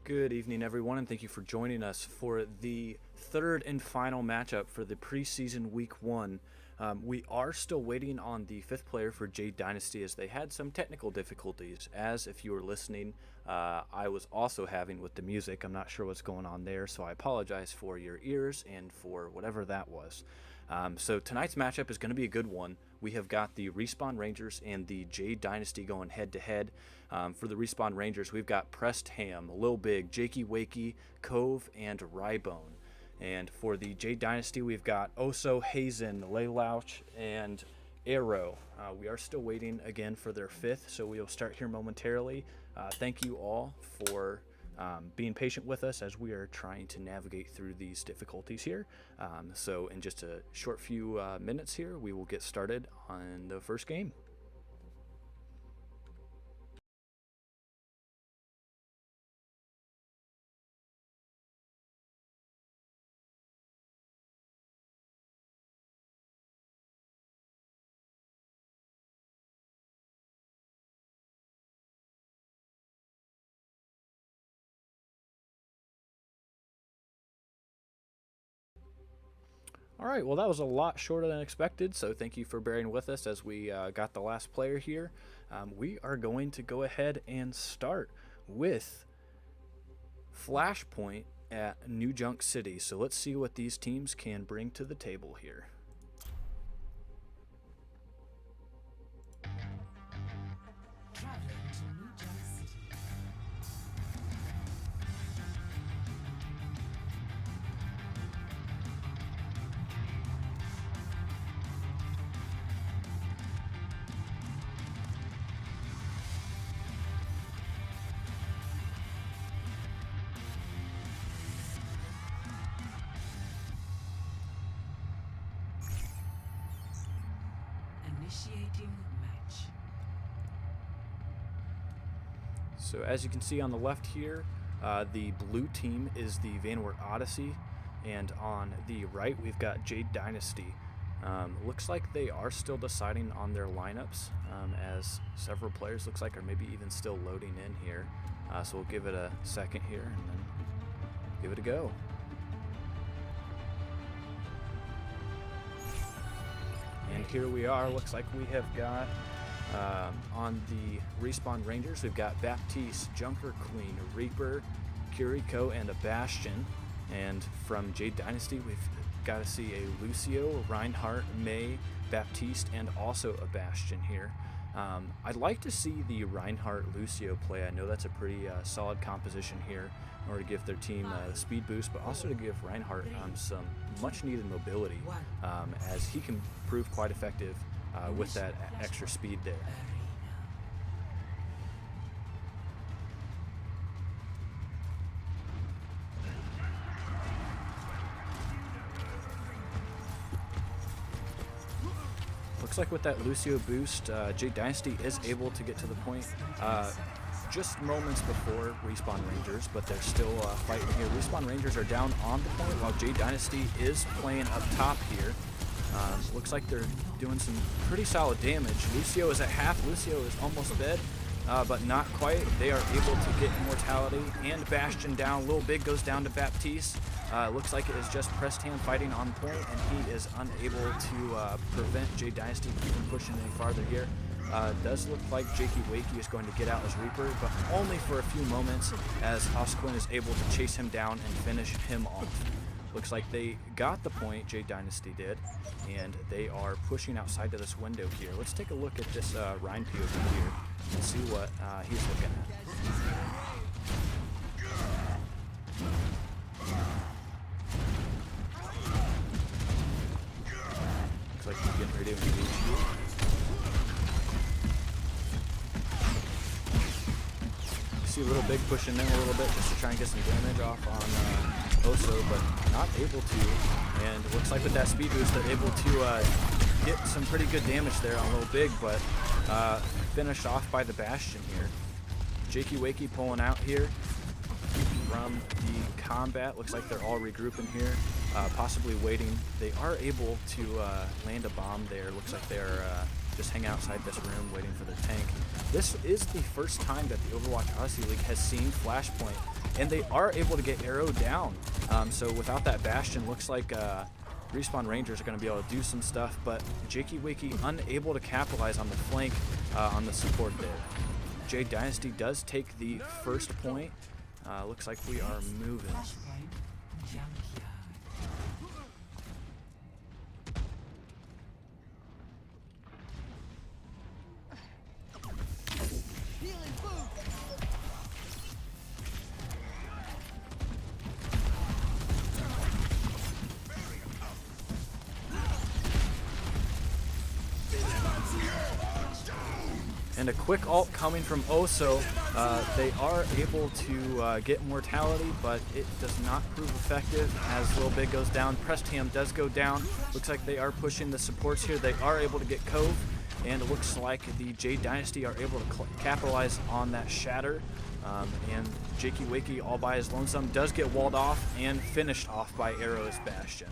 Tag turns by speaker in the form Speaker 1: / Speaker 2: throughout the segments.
Speaker 1: Good evening, everyone, and thank you for joining us for the third and final matchup for the preseason week 1. We are still waiting on the 5th player for Jade Dynasty as they had some technical difficulties. As if you were listening, I was also having with the music. I'm not sure what's going on there, so I apologize for your ears and for whatever that was. So tonight's matchup is going to be a good one. We have got the Respawn Rangers and the Jade Dynasty going head-to-head. For the Respawn Rangers, we've got Pressed Ham, Lil Big, Jakey Wakey, Cove, and Rybone. And for the Jade Dynasty, we've got Oso, Hazen, Laylouch, and Arrow. We are still waiting again for their 5th, so we will start here momentarily. Thank you all for being patient with us as we are trying to navigate through these difficulties here. So in just a short few minutes here, we will get started on the first game. All right, well, that was a lot shorter than expected, so thank you for bearing with us as we got the last player here. We are going to go ahead and start with Flashpoint at New Junk City. So let's see what these teams can bring to the table here.
Speaker 2: Initiating match.
Speaker 1: So as you can see on the left here, the blue team is the Vanward Odyssey, and on the right we've got Jade Dynasty. Looks like they are still deciding on their lineups, as several players looks like are maybe even still loading in here. So we'll give it a second here and then give it a go. And here we are. Looks like we have got on the Respawn Rangers, we've got Baptiste, Junker Queen, Reaper, Kiriko, and a Bastion. And from Jade Dynasty, we've got to see a Lucio, Reinhardt, May, Baptiste, and also a Bastion here. I'd like to see the Reinhardt Lucio play. I know that's a pretty solid composition here in order to give their team a speed boost, but also to give Reinhardt some much needed mobility, as he can prove quite effective with that extra speed there. Looks like with that Lucio boost, Jade Dynasty is able to get to the point just moments before Respawn Rangers, but they're still fighting here. Respawn Rangers are down on the point while Jade Dynasty is playing up top here. Looks like they're doing some pretty solid damage. Lucio is at half. Lucio is almost dead, but not quite. They are able to get Immortality and Bastion down. Lil Big goes down to Baptiste. Looks like it is just Pressed Hand fighting on point, and he is unable to prevent Jade Dynasty from pushing any farther here. Does look like Jakey Wakey is going to get out as Reaper, but only for a few moments, as Osquin is able to chase him down and finish him off. Looks like they got the point, Jade Dynasty did, and they are pushing outside to this window here. Let's take a look at this Rhine POV here and see what he's looking at. Looks like he's getting ready to engage here. See Lil Big pushing in a little bit just to try and get some damage off on Oso, but not able to. And it looks like with that speed boost, they're able to get some pretty good damage there on Lil Big, but finished off by the Bastion here. Jakey Wakey pulling out here from the combat. Looks like they're all regrouping here. possibly waiting. They are able to land a bomb there. Looks like they're just hanging outside this room waiting for their tank. This is the first time that the Overwatch Odyssey League has seen Flashpoint, and they are able to get Arrow down. So without that Bastion, looks like Respawn Rangers are going to be able to do some stuff, but Jakey Wakey unable to capitalize on the flank on the support there. Jade Dynasty does take the first point. Looks like we are moving. And a quick ult coming from Oso. They are able to get mortality, but it does not prove effective as Lil Big goes down. Prestham does go down. Looks like they are pushing the supports here. They are able to get Cove, and it looks like the Jade Dynasty are able to capitalize on that shatter. And Jakey Wakey all by his lonesome does get walled off and finished off by Arrow's Bastion.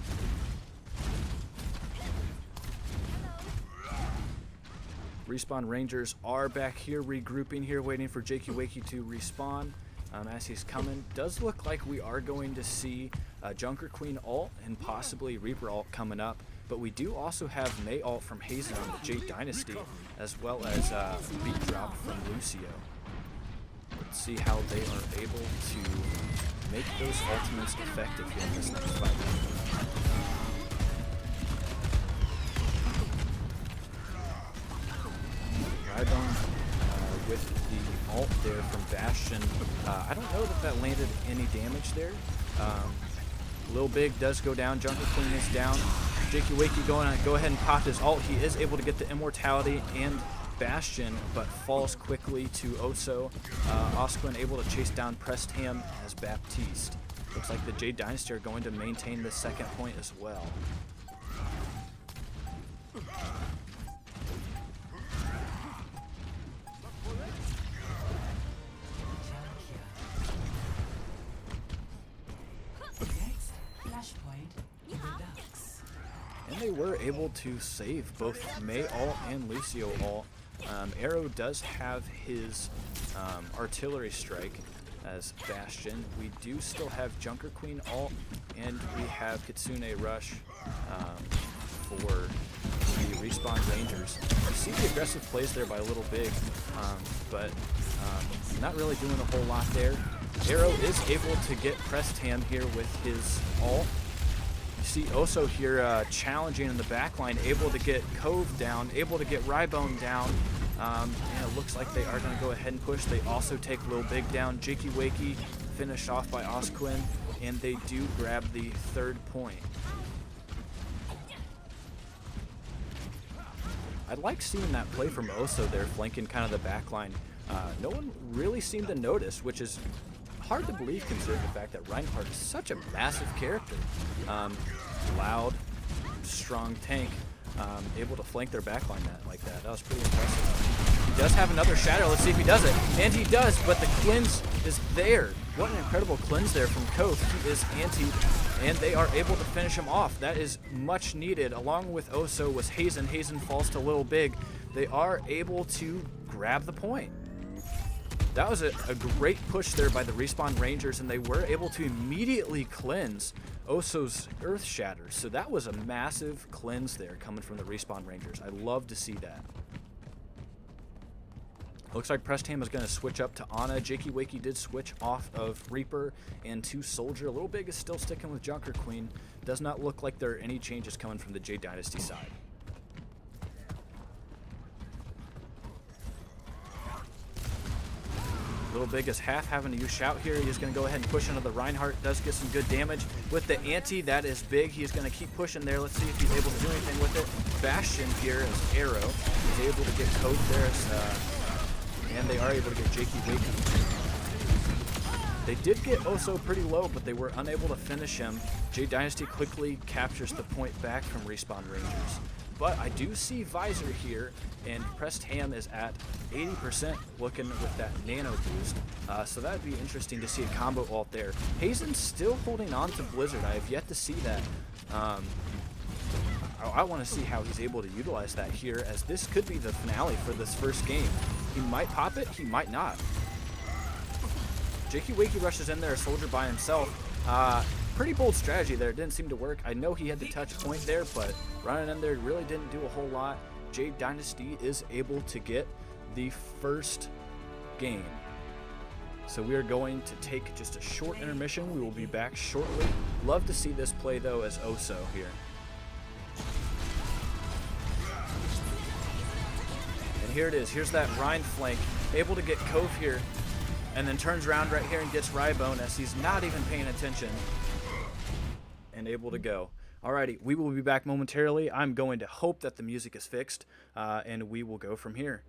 Speaker 1: Respawn Rangers are back here, regrouping here, waiting for Jakey Wakey to respawn. As he's coming, does look like we are going to see Junker Queen ult and possibly Reaper ult coming up, but we do also have May ult from Hazen on the Jade Dynasty, as well as Beat Drop from Lucio. Let's see how they are able to make those ultimates effective here in this next fight. With the ult there from Bastion. I don't know that that landed any damage there. Lil Big does go down. Junker Queen is down. Jakey Wakey go ahead and pop his ult. He is able to get the immortality and Bastion, but falls quickly to Oso. Osquin able to chase down Prestham as Baptiste. Looks like the Jade Dynasty are going to maintain the second point as well. And they were able to save both May ult and Lucio ult. Arrow does have his artillery strike as Bastion. We do still have Junker Queen ult, and we have Kitsune Rush for the Respawn Rangers. You see the aggressive plays there by Little Big, but not really doing a whole lot there. Arrow is able to get Prestham here with his ult. See Oso here challenging in the backline, able to get Cove down, able to get Rybone down, and it looks like they are going to go ahead and push. They also take Lil Big down. Jakey Wakey finished off by Osquin, and they do grab the third point. I like seeing that play from Oso there, flanking kind of the backline. No one really seemed to notice, which is hard to believe considering the fact that Reinhardt is such a massive character. Loud, strong tank, able to flank their backline like that. That was pretty impressive. He does have another shatter. Let's see if he does it. And he does, but the cleanse is there. What an incredible cleanse there from Cove. He is anti, and they are able to finish him off. That is much needed. Along with Oso was Hazen. Hazen falls to Little Big. They are able to grab the point. That was a great push there by the Respawn Rangers, and they were able to immediately cleanse Oso's Earth Shatters. So that was a massive cleanse there coming from the Respawn Rangers. I love to see that. Looks like Prestham is going to switch up to Ana. Jakey Wakey did switch off of Reaper and to Soldier. Little Big is still sticking with Junker Queen. Does not look like there are any changes coming from the Jade Dynasty side. Little Big is half having to use Shout here. He's going to go ahead and push into the Reinhardt. Does get some good damage with the anti. That is big. He's going to keep pushing there. Let's see if he's able to do anything with it. Bastion here as Arrow is able to get Code there, and they are able to get Jakey Wakey. They did get Oso pretty low, but they were unable to finish him. Jade Dynasty quickly captures the point back from Respawn Rangers. but I do see Visor here, and Pressed Ham is at 80% looking with that nano boost. So that would be interesting to see a combo ult there. Hazen's still holding on to Blizzard. I have yet to see that. I want to see how he's able to utilize that here, as this could be the finale for this first game. He might pop it, he might not. Jakey Wakey rushes in there, a soldier by himself. Pretty bold strategy there, it didn't seem to work. I know he had the touch point there, but running in there really didn't do a whole lot. Jade Dynasty is able to get the first game. So we are going to take just a short intermission. We will be back shortly. Love to see this play though as Oso here. And here it is. Here's that Rhine flank. Able to get Cove here. And then turns around right here and gets Rybone as he's not even paying attention. And able to go. Alrighty, we will be back momentarily. I'm going to hope that the music is fixed. And we will go from here.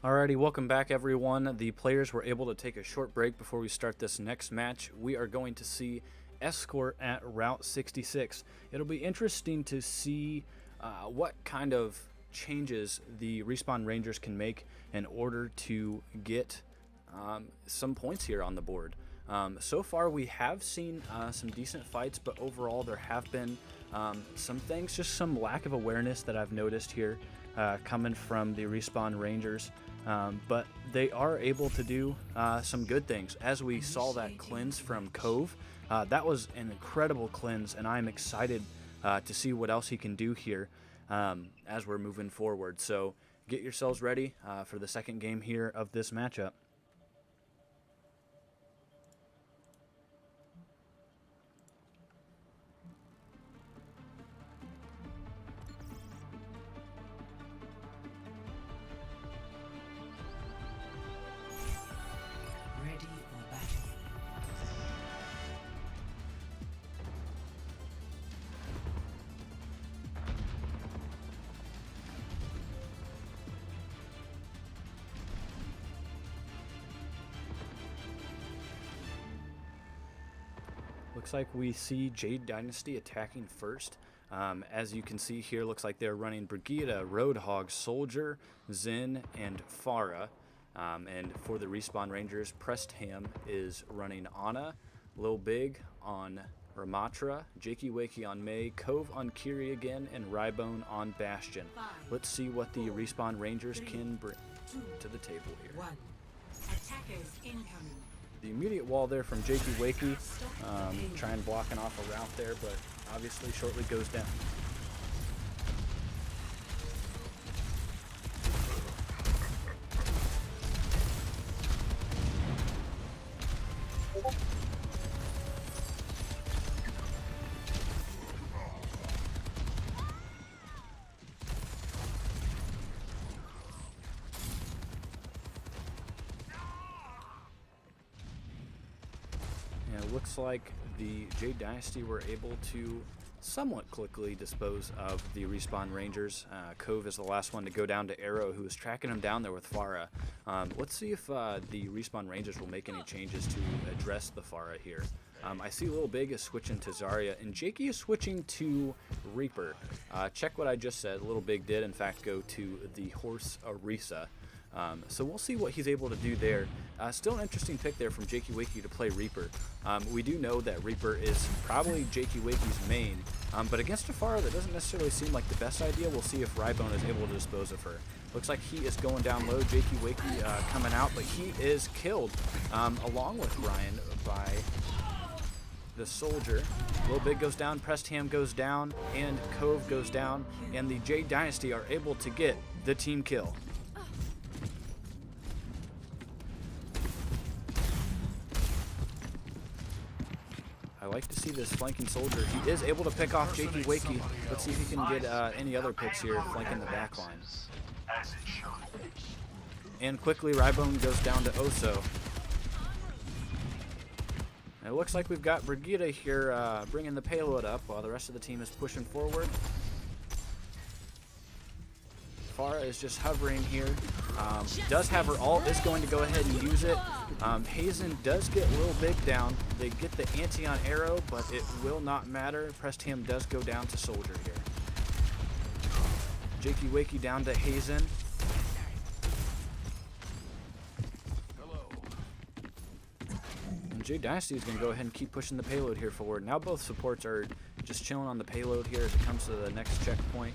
Speaker 1: Alrighty, welcome back everyone. The players were able to take a short break before we start this next match. We are going to see Escort at Route 66. It'll be interesting to see what kind of changes the Respawn Rangers can make in order to get some points here on the board. So far we have seen some decent fights, but overall there have been some things, just some lack of awareness that I've noticed here coming from the Respawn Rangers. But they are able to do some good things. As we saw that cleanse from Cove, that was an incredible cleanse, and I'm excited to see what else he can do here as we're moving forward. So get yourselves ready for the second game here of this matchup.
Speaker 2: Ready for battle.
Speaker 1: Looks like we see Jade Dynasty attacking first. As you can see here, looks like they're running Brigida, Roadhog, Soldier, Zen, and Farah. And for the Respawn Rangers, Prestham is running Ana, Lil Big on Ramatra, Jakey Wakey on May, Cove on Kiri again, and Rybone on Bastion. Let's see what the Respawn Rangers can bring to the table here.
Speaker 2: One. Attackers incoming.
Speaker 1: The immediate wall there from Jakey Wakey, trying blocking off a route there, but obviously shortly goes down. It looks like the Jade Dynasty were able to somewhat quickly dispose of the Respawn Rangers. Cove is the last one to go down to Arrow, who is tracking him down there with Farah. Let's see if the Respawn Rangers will make any changes to address the Farah here. I see Lil Big is switching to Zarya, and Jakey is switching to Reaper. Check what I just said. Lil Big did, in fact, go to the horse Arisa. So we'll see what he's able to do there. Still an interesting pick there from Jakey Wakey to play Reaper. We do know that Reaper is probably Jakey Wakey's main, but against a Farah that doesn't necessarily seem like the best idea. We'll see if Rybone is able to dispose of her. Looks like he is going down low. Jakey Wakey coming out, but he is killed along with Ryan by the Soldier. Lil Big goes down, Prestham goes down, and Cove goes down, and the Jade Dynasty are able to get the team kill. I like to see this flanking Soldier. He is able to pick off Jakey Wakey. Let's see if he can get any other picks here flanking the back line. And quickly Rybone goes down to Oso. It looks like we've got Brigida here bringing the payload up while the rest of the team is pushing forward. Farah is just hovering here. Does have her ult, is going to go ahead and use it. Hazen does get Lil Big down. They get the anti on Arrow, but it will not matter. Prestham does go down to Soldier here. Jakey Wakey down to Hazen. And Jade Dynasty is going to go ahead and keep pushing the payload here forward. Now both supports are just chilling on the payload here as it comes to the next checkpoint.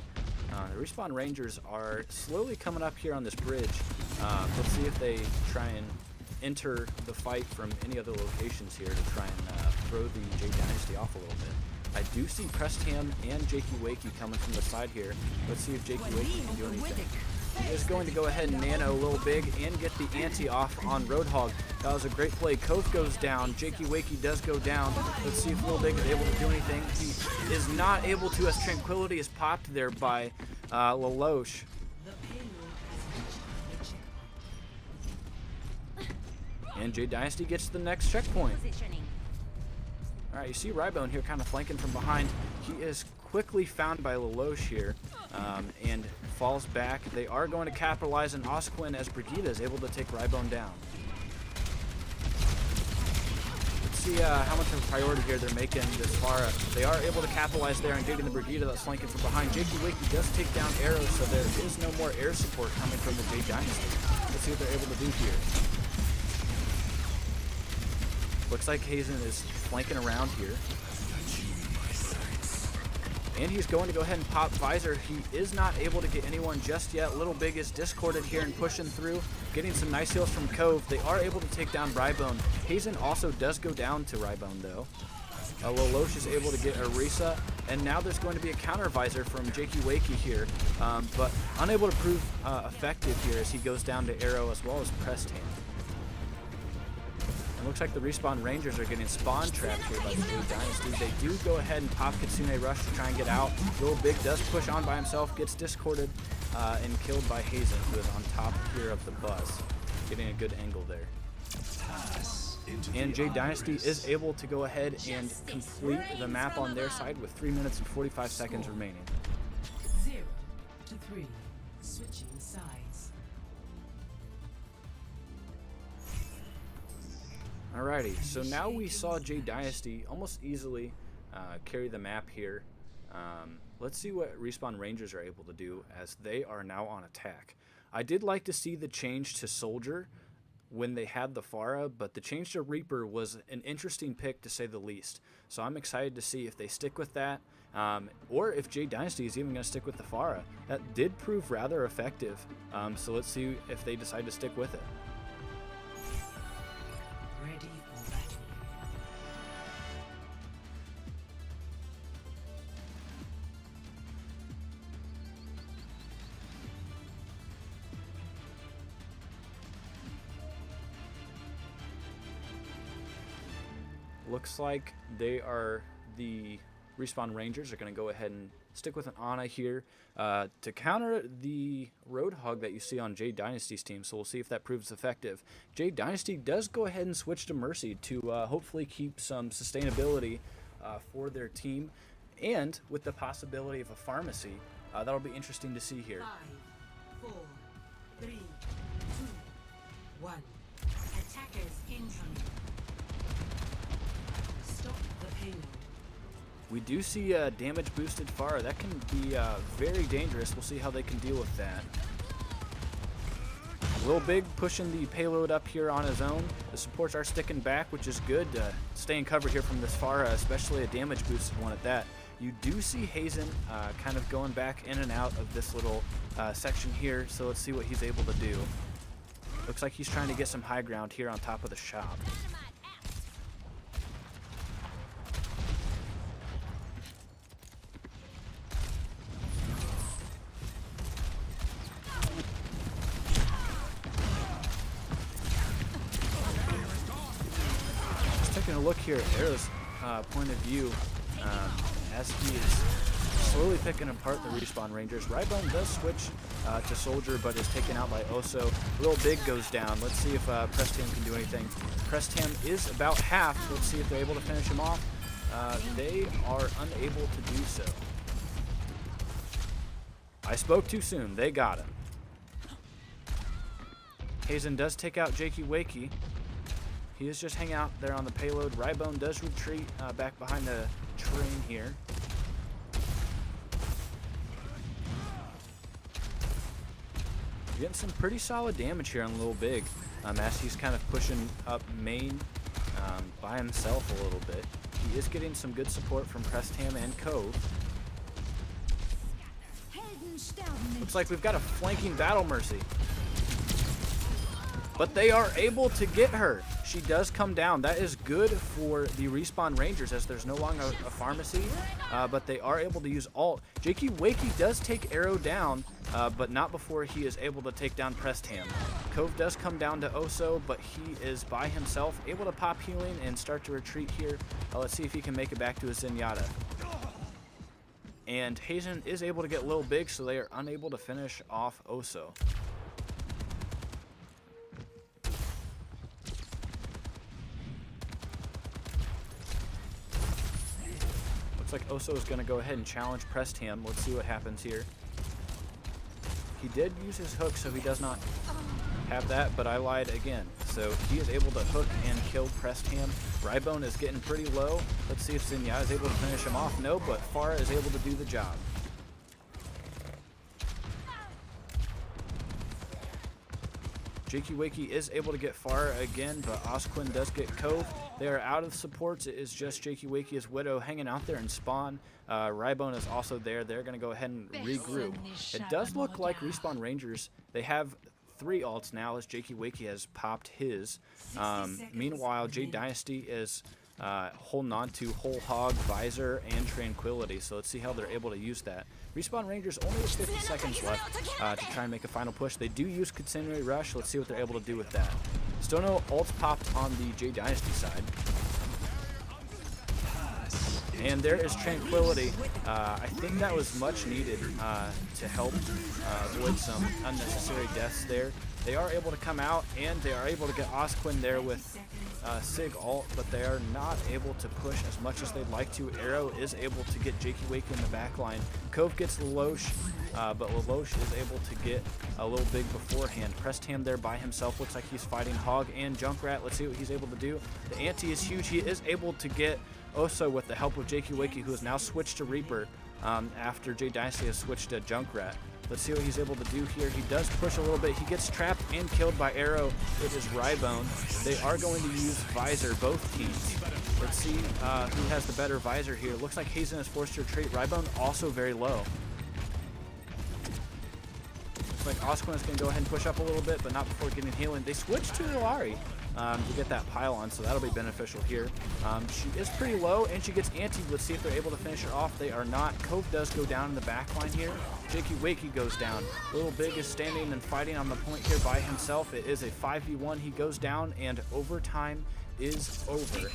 Speaker 1: The Respawn Rangers are slowly coming up here on this bridge. Let's see if they try and enter the fight from any other locations here to try and throw the Jade Dynasty off a little bit. I do see Prestham and Jakey Wakey coming from the side here. Let's see if Jakey Wakey can do anything. He is going to go ahead and nano Lil Big and get the anti off on Roadhog. That was a great play. Cove goes down. Jakey Wakey does go down. Let's see if Lil Big is able to do anything. He is not able to, as Tranquility is popped there by Lelouch. And Jade Dynasty gets to the next checkpoint. Alright, you see Rybone here kind of flanking from behind. He is quickly found by Lelouch here and falls back. They are going to capitalize on Osquin as Brigitte is able to take Rybone down. Let's see how much of a priority here they're making this far. They are able to capitalize there and getting the Brigitte that's flanking from behind. Jakey Wakey does take down arrows, so there is no more air support coming from the Jade Dynasty. Let's see what they're able to do here. Looks like Hazen is flanking around here. And he's going to go ahead and pop Visor. He is not able to get anyone just yet. Little Big is discorded here and pushing through, getting some nice heals from Cove. They are able to take down Rybone. Hazen also does go down to Rybone though. Lelouch is able to get Orisa, and now there's going to be a counter Visor from Jakey Wakey here, but unable to prove effective here as he goes down to Arrow as well as Pressed Hand. Looks like the Respawn Rangers are getting spawn trapped here by the Jade Dynasty. They do go ahead and pop Kitsune Rush to try and get out. Little Big does push on by himself, gets discorded and killed by Hazen, who is on top here of the bus, getting a good angle there. And Jade Dynasty is able to go ahead and complete the map on their side with 3 minutes and 45 seconds remaining.
Speaker 2: 0-3, switching sides.
Speaker 1: Alrighty, so now we saw Jade Dynasty almost easily carry the map here. Let's see what Respawn Rangers are able to do as they are now on attack. I did like to see the change to Soldier when they had the Pharah, but the change to Reaper was an interesting pick to say the least. So I'm excited to see if they stick with that, or if Jade Dynasty is even going to stick with the Pharah. That did prove rather effective, so let's see if they decide to stick with it.
Speaker 2: Ready for battle.
Speaker 1: Looks like the Respawn Rangers are going to go ahead and stick with an Ana here to counter the Roadhog that you see on Jade Dynasty's team, so we'll see if that proves effective. Jade Dynasty does go ahead and switch to Mercy to hopefully keep some sustainability for their team, and with the possibility of a pharmacy, that'll be interesting to see here.
Speaker 2: 5, 4, 3, 2, 1. Attackers incoming. Stop the payload.
Speaker 1: We do see a damage boosted Pharah. That can be very dangerous. We'll see how they can deal with that. Lil Big pushing the payload up here on his own. The supports are sticking back, which is good. Staying covered here from this Pharah, especially a damage boosted one at that. You do see Hazen kind of going back in and out of this little section here, so let's see what he's able to do. Looks like he's trying to get some high ground here on top of the shop. Taking a look here at Arrow's point of view as he is slowly picking apart the Respawn Rangers. Rybone does switch to Soldier, but is taken out by Oso. Lil Big goes down. Let's see if Prestham can do anything. Prestham is about half. Let's see if they're able to finish him off. They are unable to do so. I spoke too soon. They got him. Hazen does take out Jakey Wakey. He is just hanging out there on the payload. Rybone does retreat back behind the train here. Getting some pretty solid damage here on Lil Big as he's kind of pushing up main by himself a little bit. He is getting some good support from Prestham and Cove. Looks like we've got a flanking Battle Mercy. But they are able to get her. She does come down. That is good for the Respawn Rangers as there's no longer a pharmacy, but they are able to use ult. Jakey Wakey does take Arrow down, but not before he is able to take down Prestham. Cove does come down to Oso, but he is by himself, able to pop healing and start to retreat here. Let's see if he can make it back to his Zenyatta. And Hazen is able to get Lil Big, so they are unable to finish off Oso. like Oso is going to go ahead and challenge Prestham. Let's see what happens here. He did use his hook, so he does not have that, but I lied again. So he is able to hook and kill Prestham. Rybone is getting pretty low. Let's see if Zinnia is able to finish him off. No, but Pharah is able to do the job. Jakey Wakey is able to get Pharah again, but Osquin does get Cove. They are out of supports. It is just Jakey Wakey as Widow hanging out there in spawn. Rybone is also there. They're going to go ahead and regroup. It does look like Respawn Rangers, they have 3 ults now as Jakey Wakey has popped his. Meanwhile, Jade Dynasty is holding on to Whole Hog, Visor, and Tranquility. So let's see how they're able to use that. Respawn Rangers only have 50 seconds left to try and make a final push. They do use Continuity Rush. Let's see what they're able to do with that. Still no ults popped on the Jade Dynasty side. And there is Tranquility. I think that was much needed to help avoid some unnecessary deaths there. They are able to come out, and they are able to get Osquin there with Sig ult, but they are not able to push as much as they'd like to. Arrow is able to get Jakey Wakey in the back line. Cove gets Lelouch, but Lelouch is able to get a little big beforehand. Prestham there by himself. Looks like he's fighting Hog and Junkrat. Let's see what he's able to do. The ante is huge. He is able to get Oso with the help of Jakey Wakey, who has now switched to Reaper after Jade Dynasty has switched to Junkrat. Let's see what he's able to do here. He does push a little bit. He gets trapped and killed by Arrow. It is Rybone. They are going to use Visor, both teams. Let's see who has the better Visor here. Looks like Hazen is forced to retreat. Rybone also very low. Looks like Osquin is going to go ahead and push up a little bit, but not before getting healing. They switch to Ilari to get that pylon, so that'll be beneficial here. She is pretty low, and she gets antied. Let's see if they're able to finish her off. They are not. Cove does go down in the back line here. Jakey Wakey goes down. Little Big is standing and fighting on the point here by himself. It is a 5v1. He goes down, and overtime is over.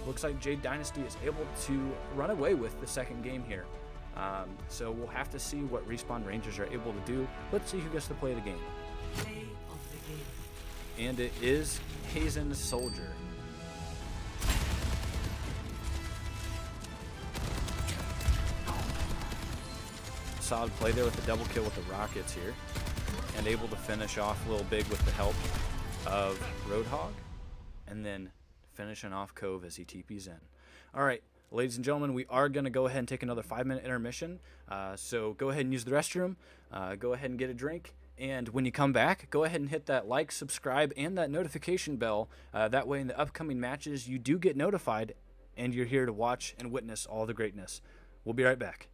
Speaker 1: Looks like Jade Dynasty is able to run away with the second game here. So we'll have to see what Respawn Rangers are able to do. Let's see who gets to play the game.
Speaker 2: Play of the game.
Speaker 1: And it is Hazen Soldier. Solid play there with the double kill with the Rockets here. And able to finish off Lil Big with the help of Roadhog. And then finishing off Cove as he TPs in. Alright, ladies and gentlemen, we are going to go ahead and take another 5-minute intermission. So go ahead and use the restroom. Go ahead and get a drink. And when you come back, go ahead and hit that like, subscribe, and that notification bell. That way in the upcoming matches, you do get notified, and you're here to watch and witness all the greatness. We'll be right back.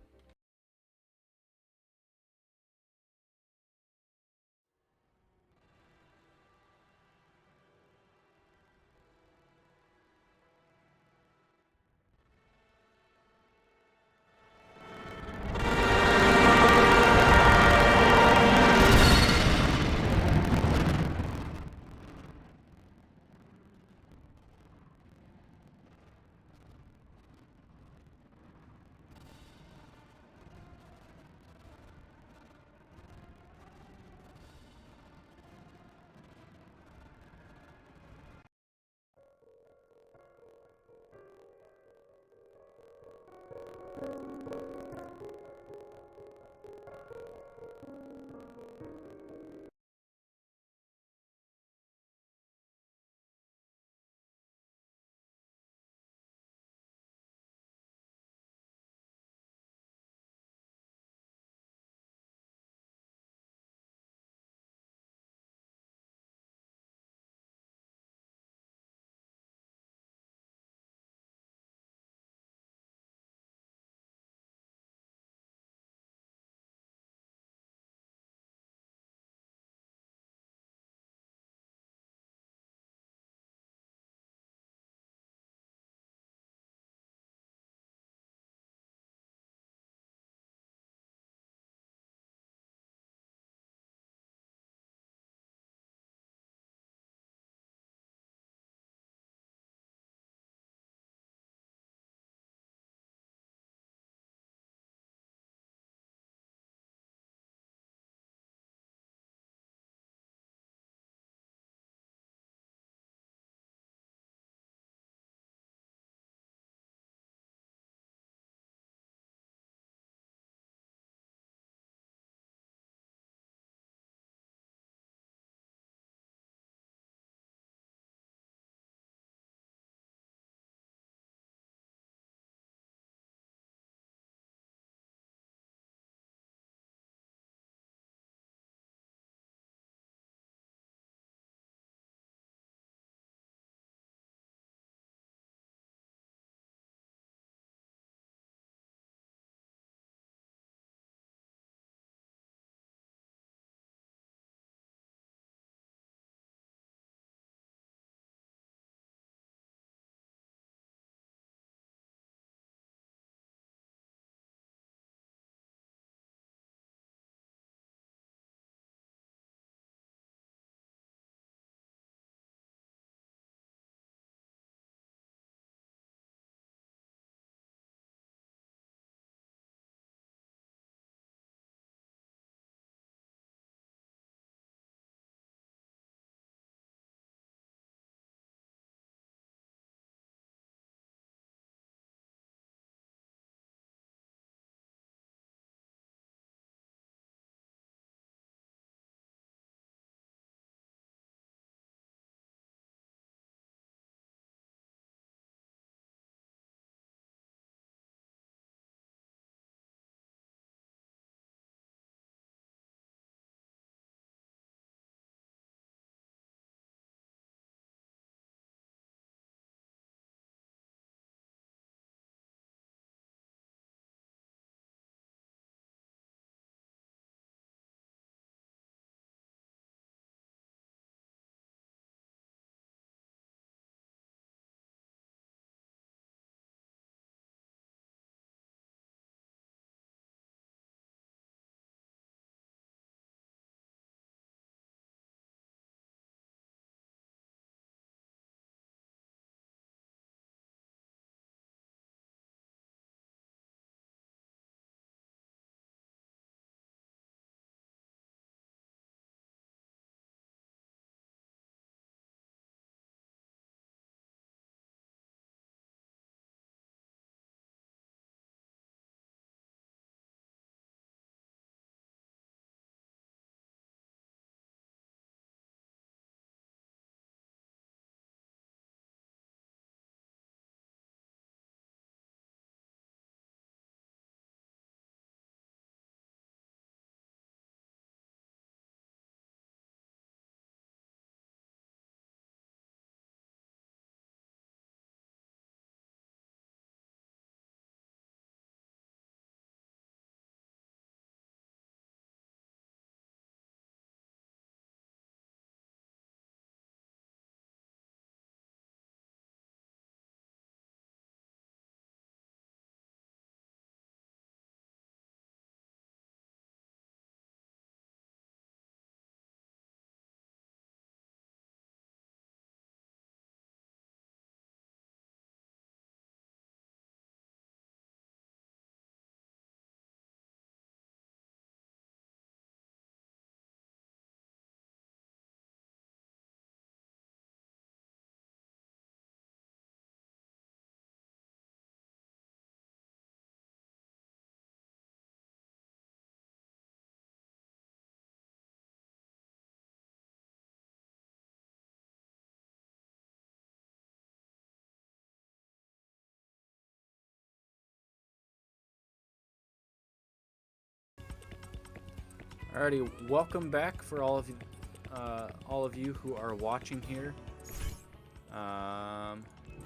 Speaker 1: Alrighty, welcome back for all of you who are watching here.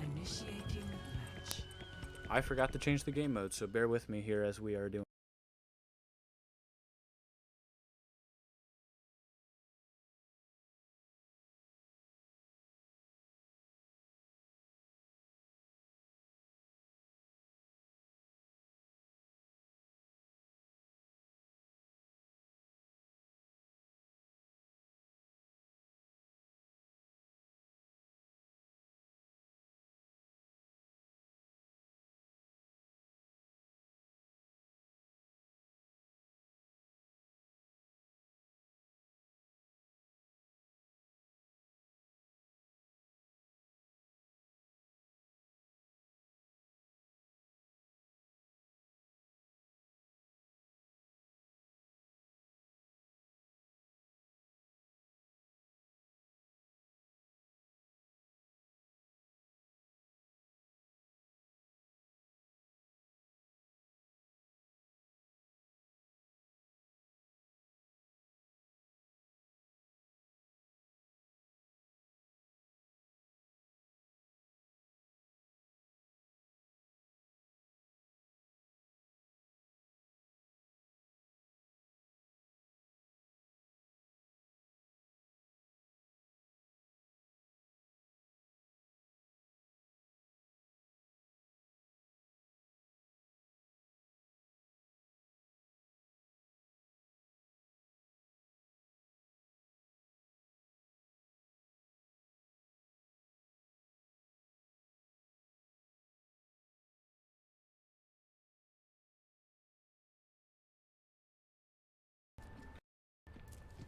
Speaker 2: Initiating match.
Speaker 1: I forgot to change the game mode, so bear with me here as we are doing.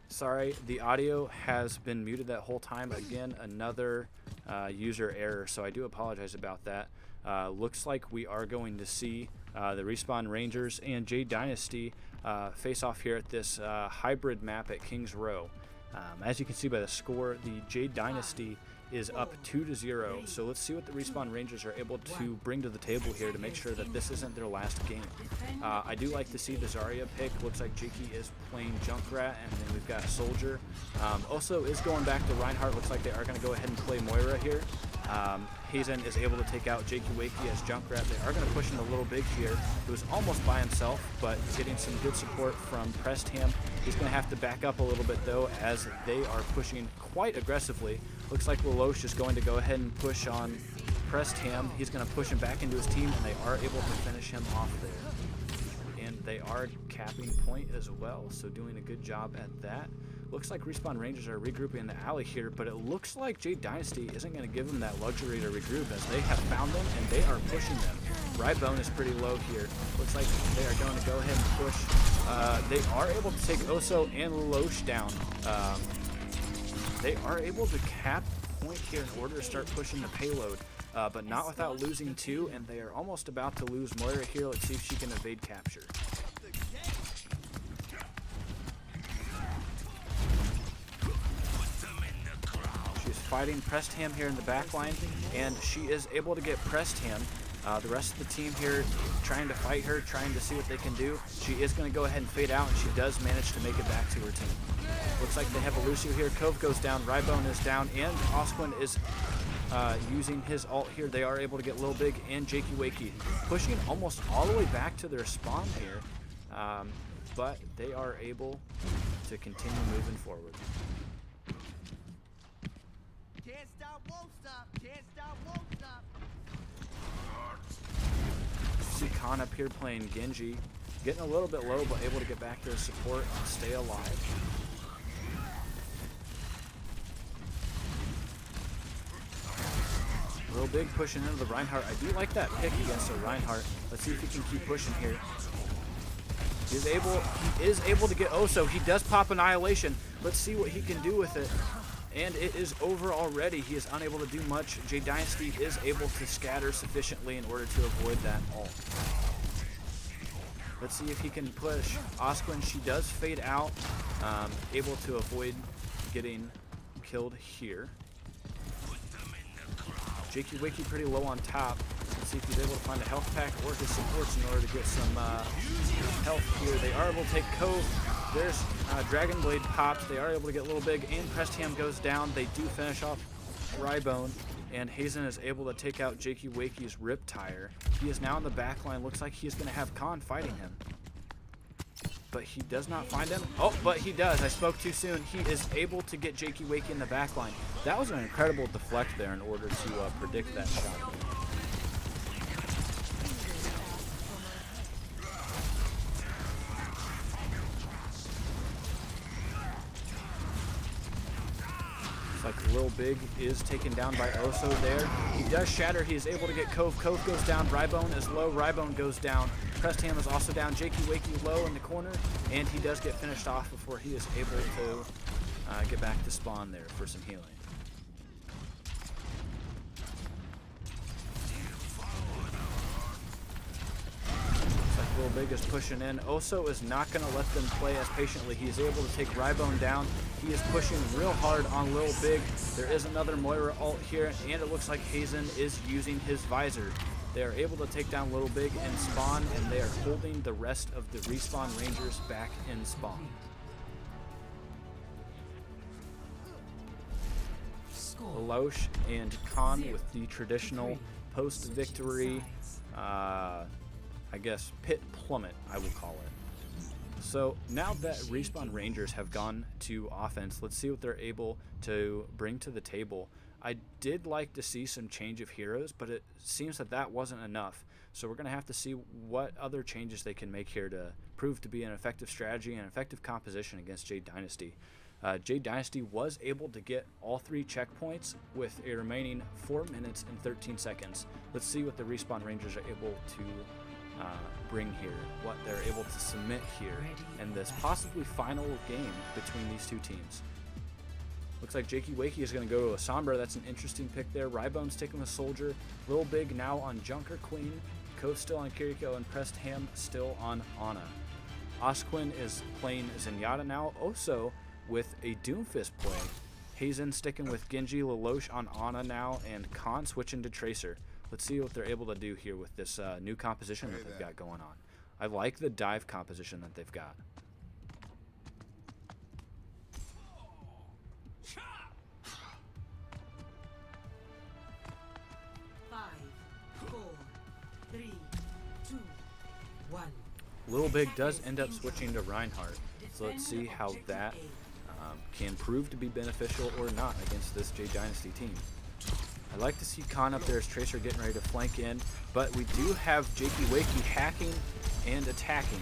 Speaker 1: Sorry, the audio has been muted that whole time. Again, another user error, so I do apologize about that. Looks like we are going to see the Respawn Rangers and Jade Dynasty face off here at this hybrid map at Kings Row. As you can see by the score, the Jade Dynasty is up 2-0, so let's see what the Respawn Rangers are able to bring to the table here to make sure that this isn't their last game. I do like to see the Zarya pick. Looks like Jakey is playing Junkrat, and then we've got Soldier. Also is going back to Reinhardt. Looks like they are going to go ahead and play Moira here. Hazen is able to take out Jakey Wakey as Junkrat. They are going to push in a little big here. He was almost by himself, but getting some good support from Prestham. He's going to have to back up a little bit, though, as they are pushing quite aggressively. Looks like Lelouch is going to go ahead and push on Prestham. He's going to push him back into his team, and they are able to finish him off there. And they are capping point as well, so doing a good job at that. Looks like Respawn Rangers are regrouping in the alley here, but it looks like Jade Dynasty isn't going to give them that luxury to regroup, as they have found them and they are pushing them. Rybone is pretty low here. Looks like they are going to go ahead and push. They are able to take Oso and Lelouch down. They are able to cap point here in order to start pushing the payload, but not without losing two, and they are almost about to lose Moira here. Let's see if she can evade capture. She's fighting Prestham here in the back line, and she is able to get Prestham. The rest of the team here trying to fight her, trying to see what they can do. She is going to go ahead and fade out, and she does manage to make it back to her team. Looks like they have a Lucio here. Cove goes down, Rybone is down, and Osquin is using his ult here. They are able to get Lil Big and Jakey Wakey, pushing almost all the way back to their spawn here, but they are able to continue moving forward.
Speaker 3: Can't stop, won't stop. Can't stop, won't stop.
Speaker 1: See Khan up here playing Genji, getting a little bit low, but able to get back there, support, and stay alive. Real big pushing into the Reinhardt. I do like that pick against the Reinhardt. Let's see if he can keep pushing here. He is able to get Oso. He does pop Annihilation. Let's see what he can do with it. And it is over already. He is unable to do much. Jade Dynasty is able to scatter sufficiently in order to avoid that ult. Let's see if he can push. Osquin, she does fade out. Able to avoid getting killed here. Jakey Wakey pretty low on top. Let's see if he's able to find a health pack or his supports in order to get some health here. They are able to take Cove There's Dragon Blade pops. They are able to get a little big, and Prestham goes down. They do finish off Rybone, and Hazen is able to take out Jakey Wakey's Riptire. He is now in the back line. Looks like he's going to have Khan fighting him. But he does not find him. Oh, but he does. I spoke too soon. He is able to get Jakey Wakey in the back line. That was an incredible deflect there in order to predict that shot. Like Lil Big is taken down by Oso there. He does shatter. He is able to get Cove. Cove goes down. Rybone is low. Rybone goes down. Prestham is also down. Jakey Wakey low in the corner, and he does get finished off before he is able to get back to spawn there for some healing. Lil Big is pushing in. Oso is not going to let them play as patiently. He is able to take Rybone down. He is pushing real hard on Lil Big. There is another Moira ult here, and it looks like Hazen is using his visor. They are able to take down Lil Big and spawn, and they are holding the rest of the respawn Rangers back in spawn. Lelouch and Khan with the traditional post-victory I guess pit plummet, I will call it. So now that Respawn Rangers have gone to offense, let's see what they're able to bring to the table. I did like to see some change of heroes, but it seems that that wasn't enough. So we're going to have to see what other changes they can make here to prove to be an effective strategy and effective composition against Jade Dynasty. Jade Dynasty was able to get all 3 checkpoints with a remaining 4 minutes and 13 seconds. Let's see what the Respawn Rangers are able to bring here, what they're able to submit here in this possibly final game between these two teams. Looks like Jakey Wakey is going to go to a Sombra. That's an interesting pick there. Rybone's taking with Soldier. Lil Big now on Junker Queen. Cove still on Kiriko, and Prestham still on Ana. Osquin is playing Zenyatta now. Oso with a Doomfist play. Hazen sticking with Genji. Lelouch on Ana now, and Khan switching to Tracer. Let's see what they're able to do here with this new composition that they've got going on. I like the dive composition that they've got. Lil Big does end up switching to Reinhardt, so let's see how that can prove to be beneficial or not against this Jade Dynasty team. I like to see Khan up there as Tracer getting ready to flank in, but we do have Jakey Wakey hacking and attacking.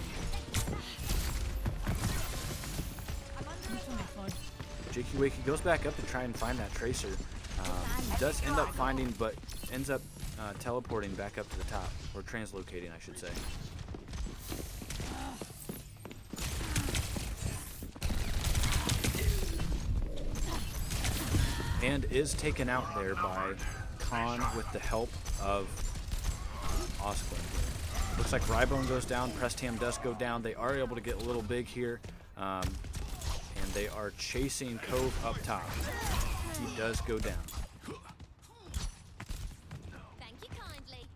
Speaker 1: Jakey Wakey goes back up to try and find that Tracer. He does end up finding, but ends up teleporting back up to the top, or translocating, I should say. And is taken out there by Khan with the help of Osquin here. Looks like Rybone goes down, Prestham does go down. They are able to get a little big here, and they are chasing Cove up top. He does go down.
Speaker 4: Thank you kindly.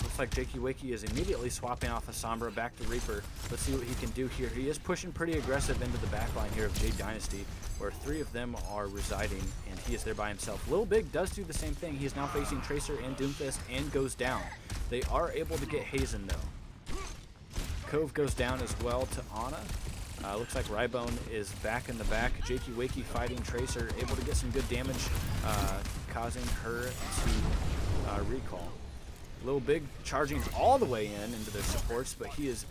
Speaker 1: Looks like Jakey Wakey is immediately swapping off a Sombra back to Reaper. Let's see what he can do here. He is pushing pretty aggressive into the backline here of Jade Dynasty, where 3 of them are residing, and he is there by himself. Lil Big does do the same thing. He is now facing Tracer and Doomfist and goes down. They are able to get Hazen, though. Cove goes down as well to Ana. Looks like Rybone is back in the back. Jakey Wakey fighting Tracer, able to get some good damage, causing her to recall. Lil Big charging all the way into their supports, but he is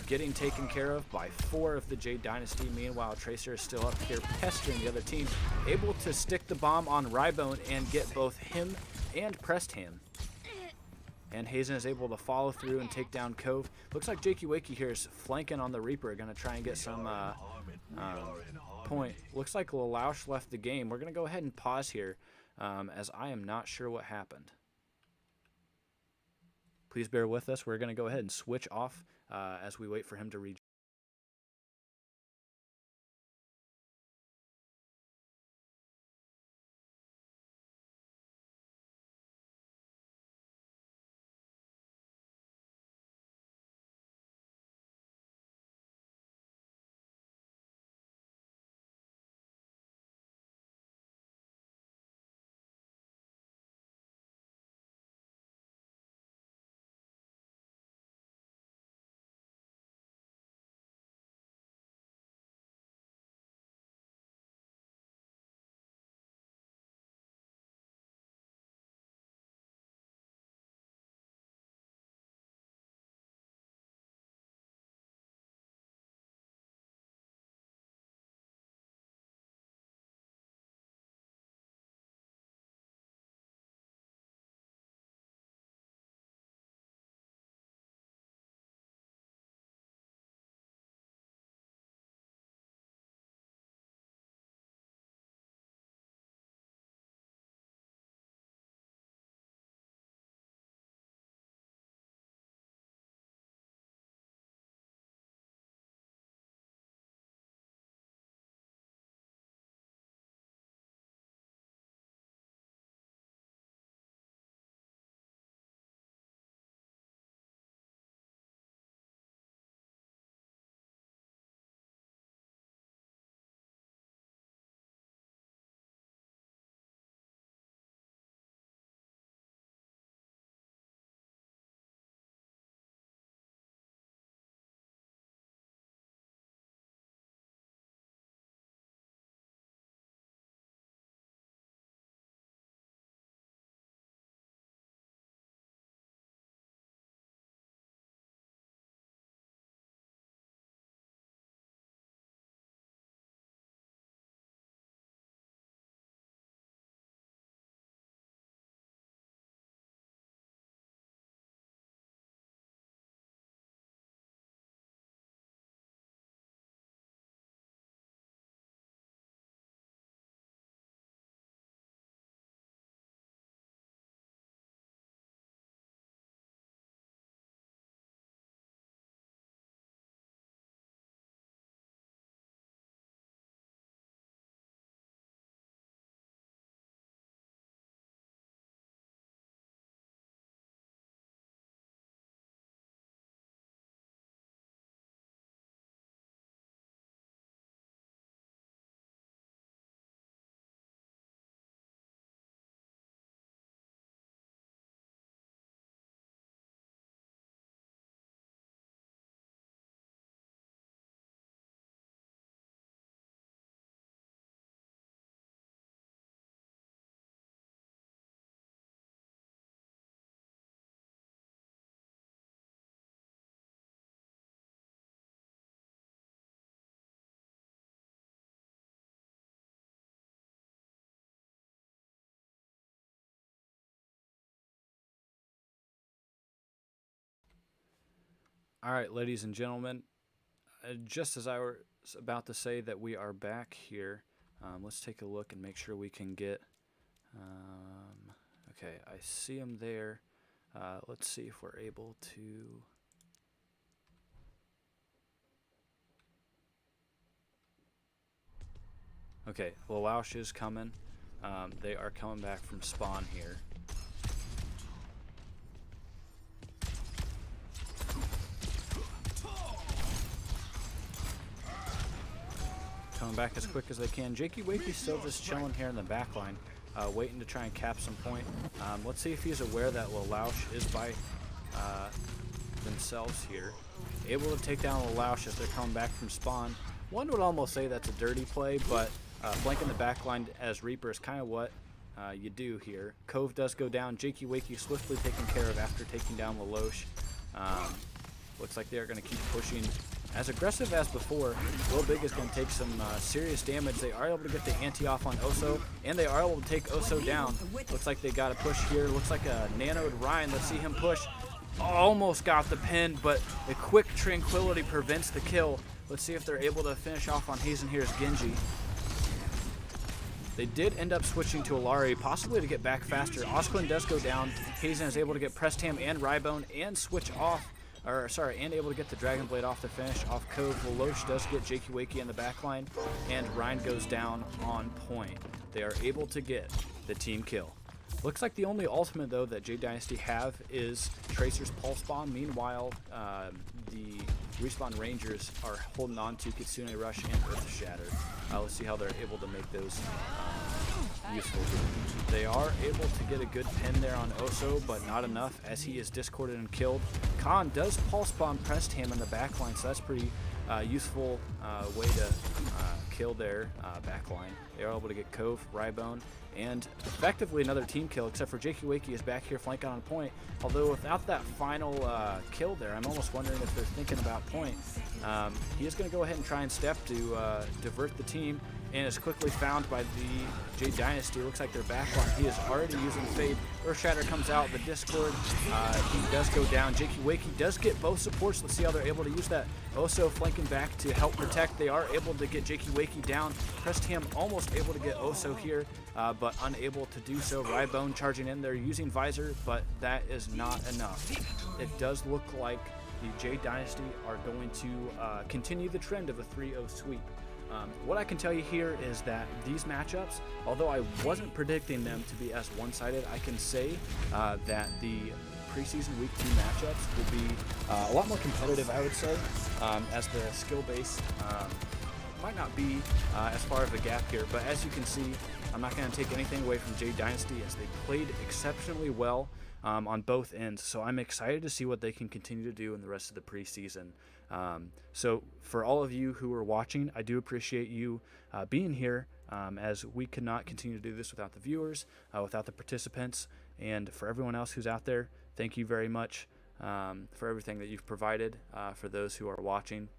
Speaker 1: getting taken care of by 4 of the Jade Dynasty. Meanwhile, Tracer is still up here pestering the other team, able to stick the bomb on Rybone and get both him and Prestham. And Hazen is able to follow through and take down Cove. Looks like Jakey Wakey here is flanking on the Reaper, going to try and get some point. Looks like Lelouch left the game. We're going to go ahead and pause here, as I am not sure what happened. Please bear with us. We're going to go ahead and switch off as we wait for him to rejoin. All right, ladies and gentlemen, just as I was about to say that we are back here, let's take a look and make sure we can get. Okay, I see him there. Let's see if we're able to. Okay, Lelouch is coming. They are coming back from spawn here. Coming back as quick as they can. Jakey Wakey's still just chilling here in the back line, waiting to try and cap some point. Let's see if he's aware that Lelouch is by themselves here. Able to take down Lelouch as they're coming back from spawn. One would almost say that's a dirty play, but flanking the back line as Reaper is kind of what you do here. Cove does go down. Jakey Wakey swiftly taken care of after taking down Lelouch. Looks like they're going to keep pushing as aggressive as before. Lil Big is going to take some serious damage. They are able to get the anti-off on Oso, and they are able to take Oso down. Looks like they got a push here. Looks like a nanoed Ryan. Let's see him push. Almost got the pin, but a quick tranquility prevents the kill. Let's see if they're able to finish off on Hazen here's Genji. They did end up switching to Alari, possibly to get back faster. Osquin does go down. Hazen is able to get Prestam and Rybone and switch off. And able to get the Dragon Blade off the finish off Cove. Lelouch does get Jakey Wakey in the backline, and Ryan goes down on point. They are able to get the team kill. Looks like the only ultimate, though, that Jade Dynasty have is Tracer's Pulse Bomb. Meanwhile, the Respawn Rangers are holding on to Kitsune Rush and Earth Shatter. Let's see how they're able to make those useful. They are able to get a good pin there on Oso, but not enough as he is discorded and killed. Khan does Pulse Bomb Prestam in the backline, so that's pretty useful way to kill their backline. They are able to get Cove, Rybone, and effectively another team kill, except for Jakey Wakey is back here flanking on point. Although without that final kill there, I'm almost wondering if they're thinking about point. He is going to go ahead and try and step to divert the team, and is quickly found by the Jade Dynasty. Looks like they're backline. He is already using Fade. Earthshatter comes out, the Discord. He does go down. Jakey Wakey does get both supports. Let's see how they're able to use that. Oso flanking back to help protect. They are able to get Jakey Wakey down. Prestam almost able to get Oso here, but unable to do so. Rybone charging in there using Visor, but that is not enough. It does look like the Jade Dynasty are going to continue the trend of a 3-0 sweep. What I can tell you here is that these matchups, although I wasn't predicting them to be as one-sided, I can say that the preseason week 2 matchups will be a lot more competitive, I would say, as the skill base might not be as far of a gap here. But as you can see, I'm not going to take anything away from Jade Dynasty as they played exceptionally well on both ends. So I'm excited to see what they can continue to do in the rest of the preseason. So for all of you who are watching, I do appreciate you being here, as we could not continue to do this without the viewers, without the participants, and for everyone else who's out there, thank you very much for everything that you've provided for those who are watching.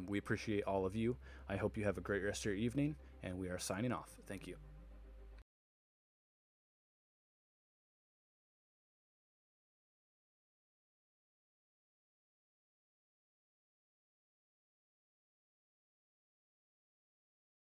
Speaker 1: We appreciate all of you. I hope you have a great rest of your evening, and we are signing off. Thank you.